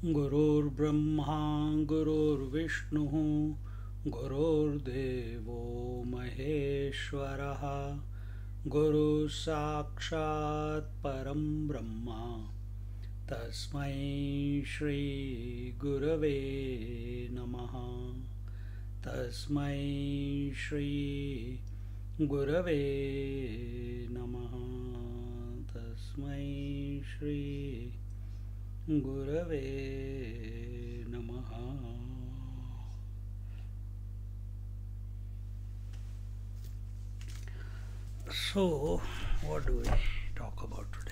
Gurur Brahma Gurur Vishnu Gurur Devo Maheshwaraha Guru Sakshat Param Brahma Tasmai Shri Gurave Namaha Tasmai Shri Gurave Namaha Tasmai Shri Gurave Namaha. So, what do we talk about today?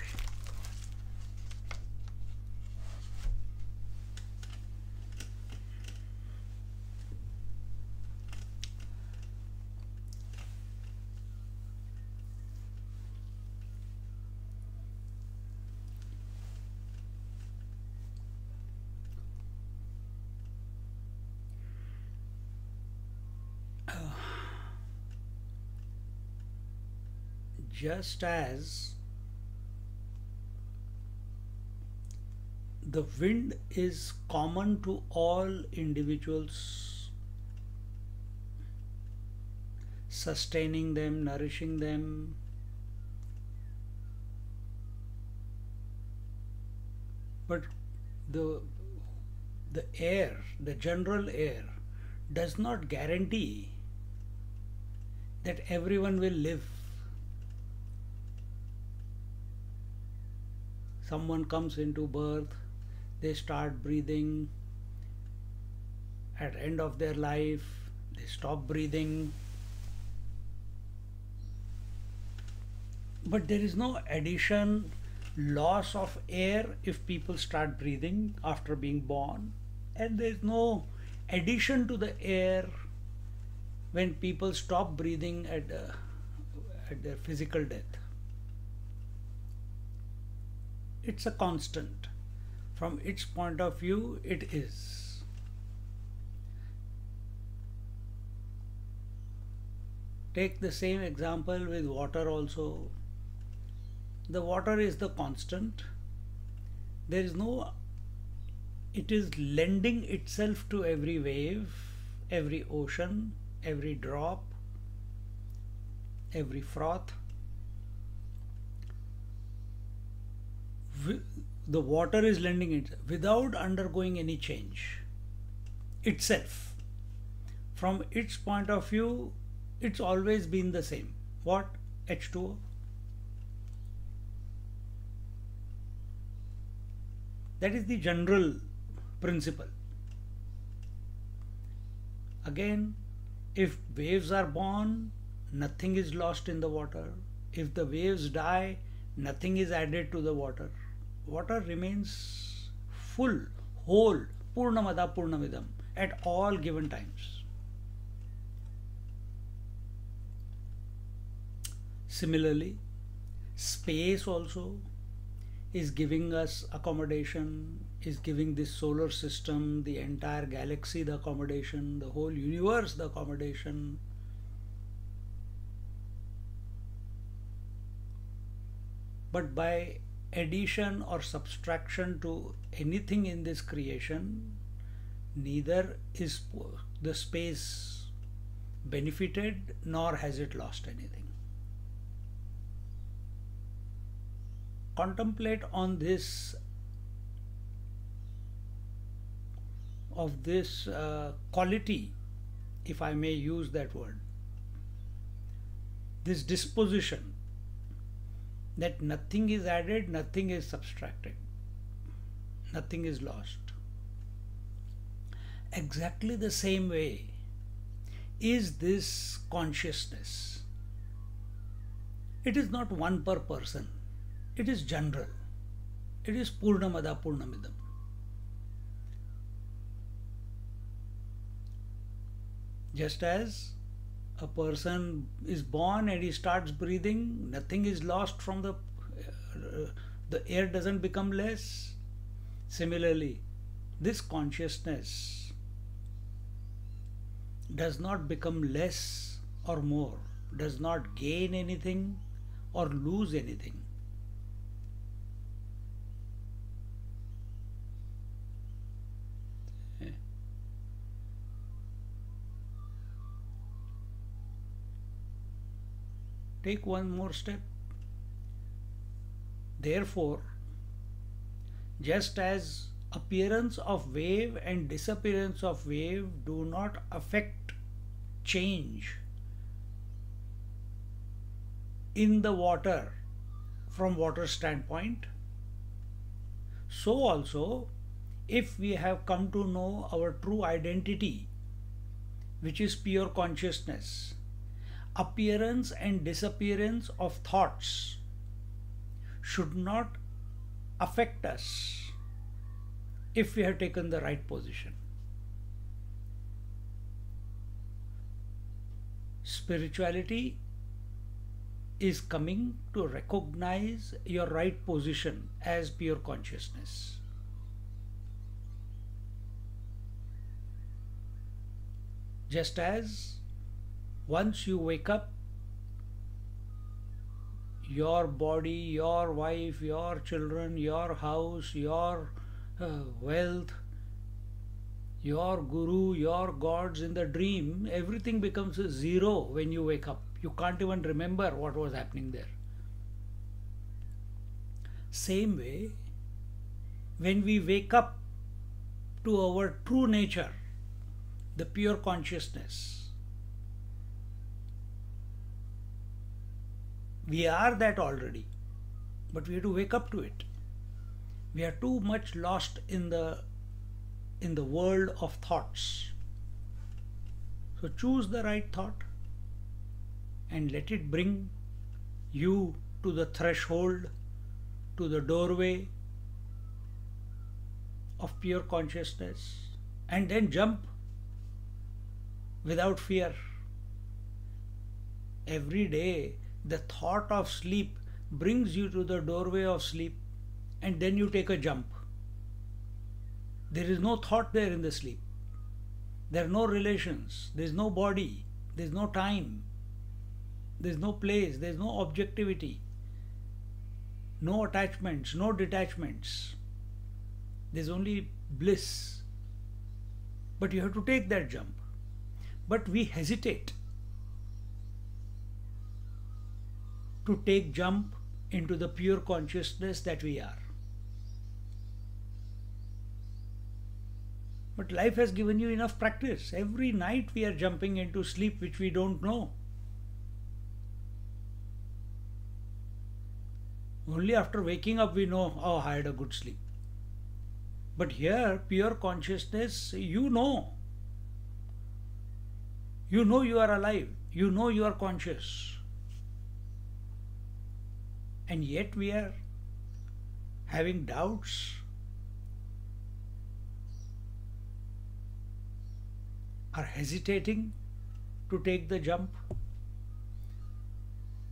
Just as the wind is common to all individuals, sustaining them, nourishing them, but the air, the general air, does not guarantee that everyone will live. Someone comes into birth, they start breathing. At the end of their life, they stop breathing. But there is no addition, loss of air if people start breathing after being born. And there is no addition to the air when people stop breathing at their physical death. It's a constant. From its point of view, it is. Take the same example with water also. The water is the constant. There is no, it is lending itself to every wave, every ocean, every drop, every froth. The water is lending it without undergoing any change itself. From its point of view, it's always been the same. What? H2O. That is the general principle. Again, if waves are born, nothing is lost in the water. If the waves die, nothing is added to the water. Water remains full, whole, Purnamada Purnamidam at all given times. Similarly, space also is giving us accommodation, is giving this solar system, the entire galaxy the accommodation, the whole universe the accommodation. But by addition or subtraction to anything in this creation, neither is the space benefited nor has it lost anything. Contemplate on this, of this quality, if I may use that word, this disposition, that nothing is added, nothing is subtracted, nothing is lost. Exactly the same way is this consciousness. It is not one per person. It is general. It is Purnamada Purnamidam. Just as a person is born and he starts breathing, nothing is lost from the air doesn't become less. Similarly, this consciousness does not become less or more, does not gain anything or lose anything. Take one more step. Therefore, just as appearance of wave and disappearance of wave do not affect change in the water from water standpoint, so also if we have come to know our true identity, which is pure consciousness, appearance and disappearance of thoughts should not affect us if we have taken the right position. Spirituality is coming to recognize your right position as pure consciousness. Just as once you wake up, your body, your wife, your children, your house, your wealth, your guru, your gods in the dream, everything becomes a zero when you wake up. You can't even remember what was happening there. Same way, when we wake up to our true nature, the pure consciousness, we are that already, but we have to wake up to it. We are too much lost in the world of thoughts. So choose the right thought and let it bring you to the threshold, to the doorway of pure consciousness, and then jump without fear. Every day the thought of sleep brings you to the doorway of sleep, and then you take a jump. There is no thought there in the sleep. There are no relations. There is no body. There is no time. There is no place. There is no objectivity. No attachments. No detachments. There is only bliss. But you have to take that jump. But we hesitate to take jump into the pure consciousness that we are. But life has given you enough practice. Every night we are jumping into sleep which we don't know. Only after waking up we know, oh, I had a good sleep. But here, pure consciousness, you know. You know you are alive. You know you are conscious. And yet we are having doubts, are hesitating to take the jump.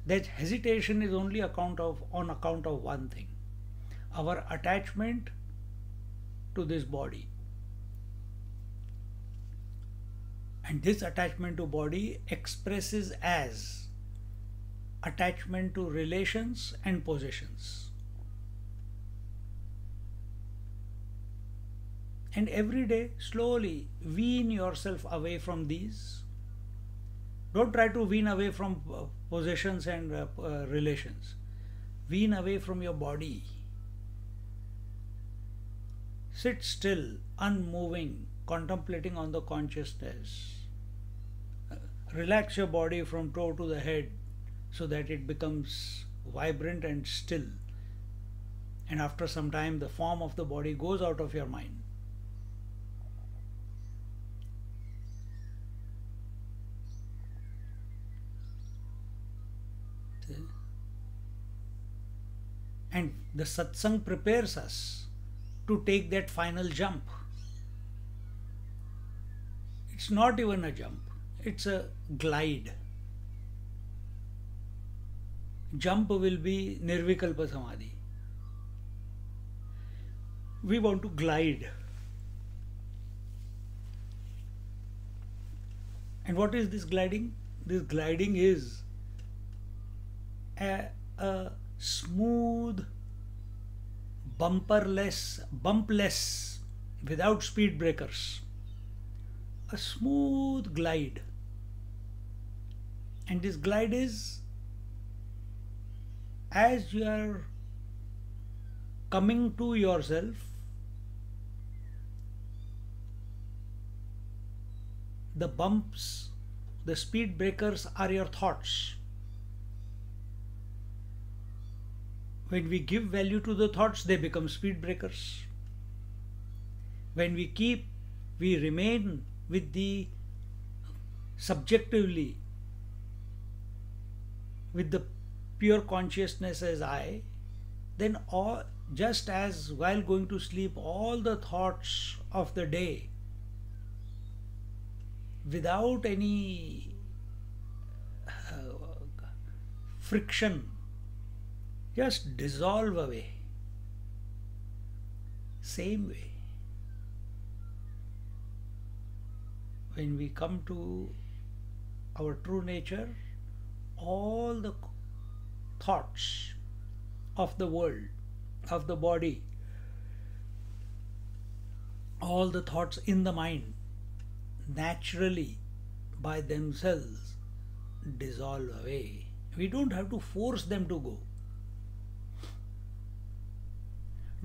That hesitation is only on account of one thing: our attachment to this body. And this attachment to body expresses as attachment to relations and possessions. And every day, slowly wean yourself away from these. Don't try to wean away from possessions and relations. Wean away from your body. Sit still, unmoving, contemplating on the consciousness. Relax your body from toe to the head so that it becomes vibrant and still. And after some time, the form of the body goes out of your mind. And the satsang prepares us to take that final jump. It's not even a jump, it's a glide. Jump will be nirvikalpa samadhi. We want to glide. And what is this gliding? This gliding is a smooth, bumpless, without speed breakers. A smooth glide. And this glide is as you are coming to yourself, the bumps, the speed breakers are your thoughts. When we give value to the thoughts, they become speed breakers. When we remain with the subjectively, with the pure consciousness as I, then just as while going to sleep, all the thoughts of the day, without any friction, just dissolve away. Same way, when we come to our true nature, all the thoughts of the world, of the body, all the thoughts in the mind, naturally by themselves dissolve away. We don't have to force them to go.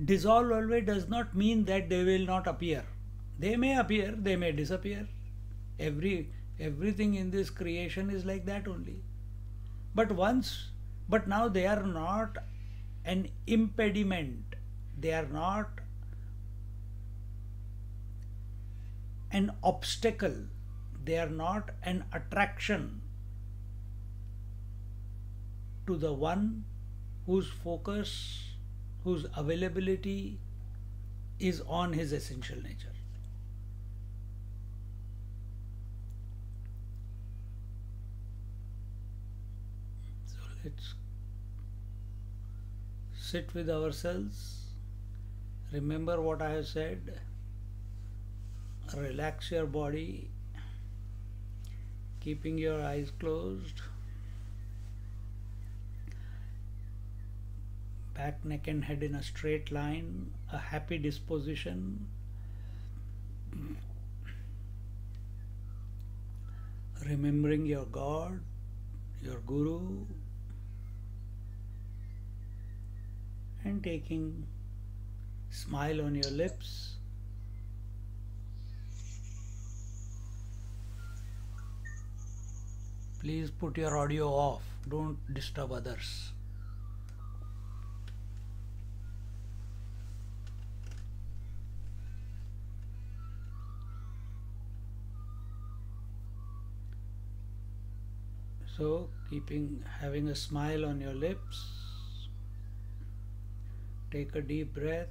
Dissolve away does not mean that they will not appear. They may appear, they may disappear. Everything in this creation is like that only. But now they are not an impediment. They are not an obstacle. They are not an attraction to the one whose focus, whose availability is on his essential nature. So let's sit with ourselves. Remember what I have said. Relax your body, keeping your eyes closed. Back, neck and head in a straight line, a happy disposition. Remembering your God, your Guru, and taking smile on your lips. Please put your audio off, don't disturb others. So, having a smile on your lips, take a deep breath,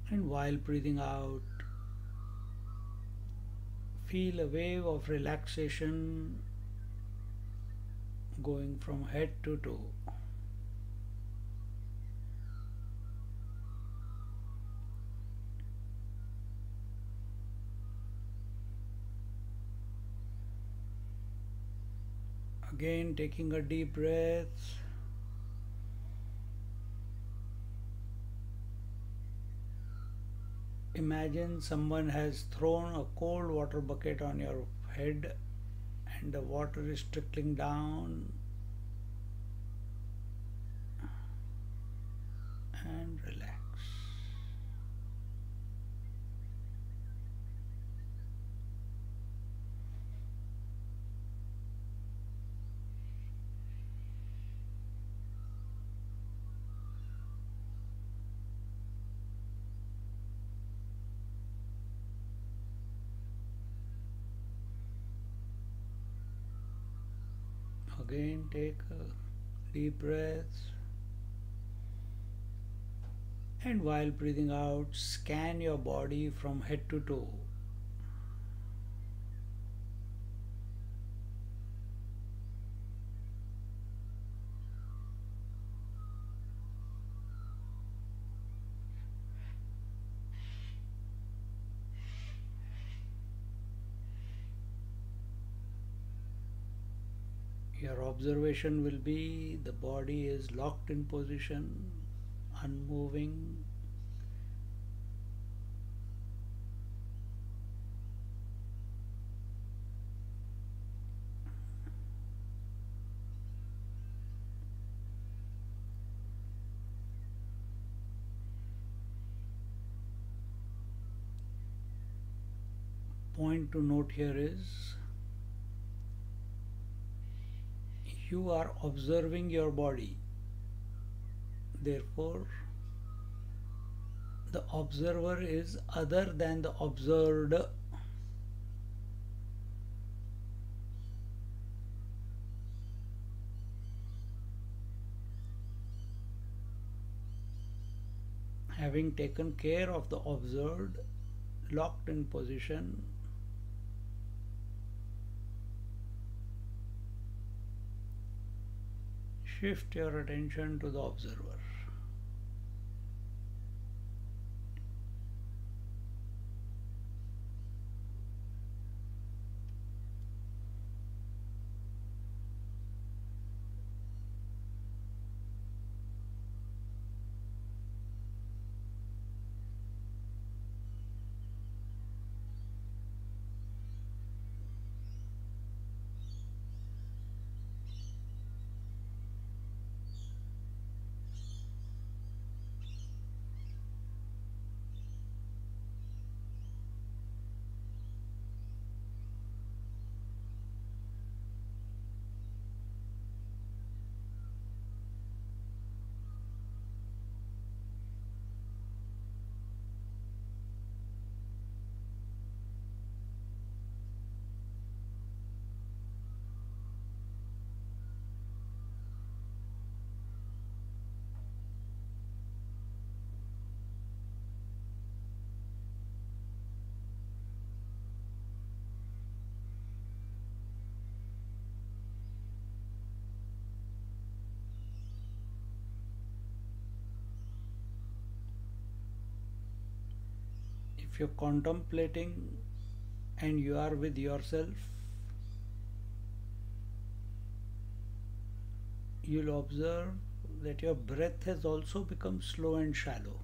and while breathing out, feel a wave of relaxation going from head to toe. Again, taking a deep breath. Imagine someone has thrown a cold water bucket on your head and the water is trickling down, and relax. Again, take a deep breath. And while breathing out, scan your body from head to toe. Your observation will be the body is locked in position, unmoving. Point to note here is you are observing your body. Therefore, the observer is other than the observed. Having taken care of the observed, locked in position, shift your attention to the observer. If you're contemplating and you are with yourself, you'll observe that your breath has also become slow and shallow.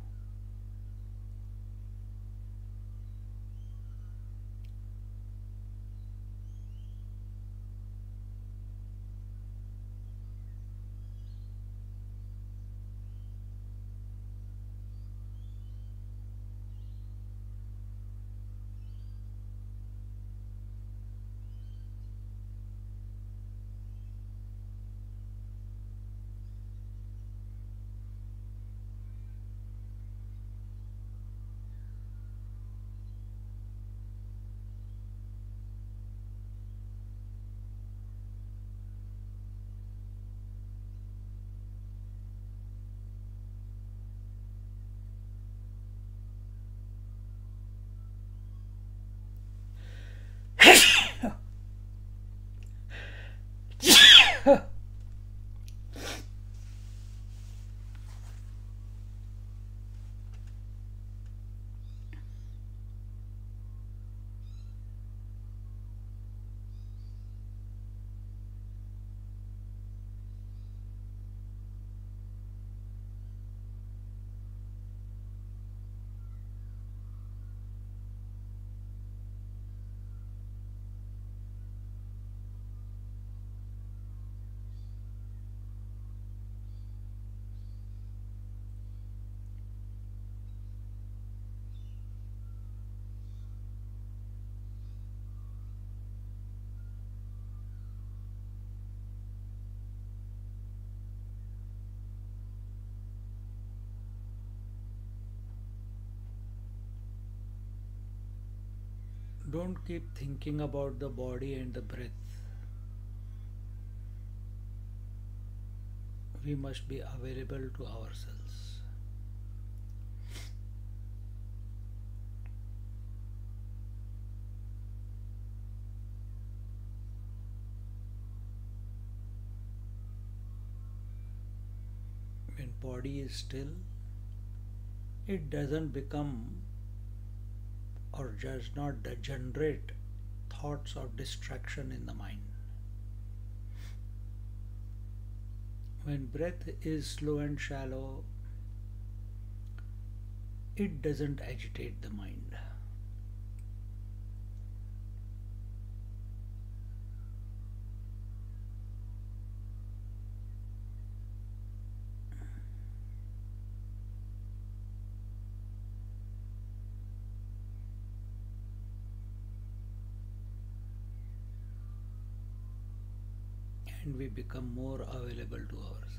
Don't keep thinking about the body and the breath. we must be available to ourselves. When body is still, it doesn't become or does not generate thoughts of distraction in the mind. When breath is slow and shallow, it doesn't agitate the mind. And we become more available to ourselves.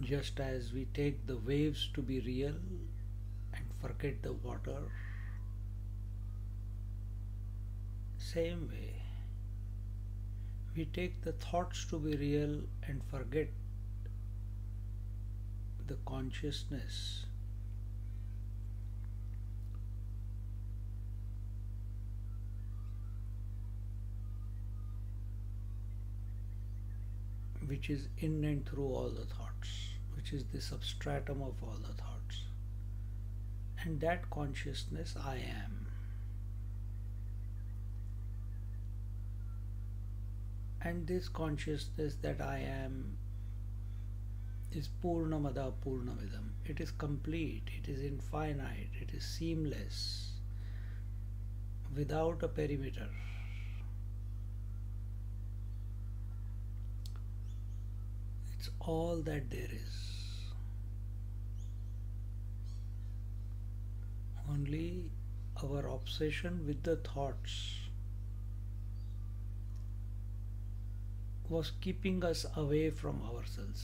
Just as we take the waves to be real and forget the water, same way, we take the thoughts to be real and forget the consciousness which is in and through all the thoughts, which is the substratum of all the thoughts. And that consciousness I am. And this consciousness that I am is Purnamada Purnamidam. It is complete, it is infinite, it is seamless, without a perimeter. It's all that there is. Only our obsession with the thoughts was keeping us away from ourselves.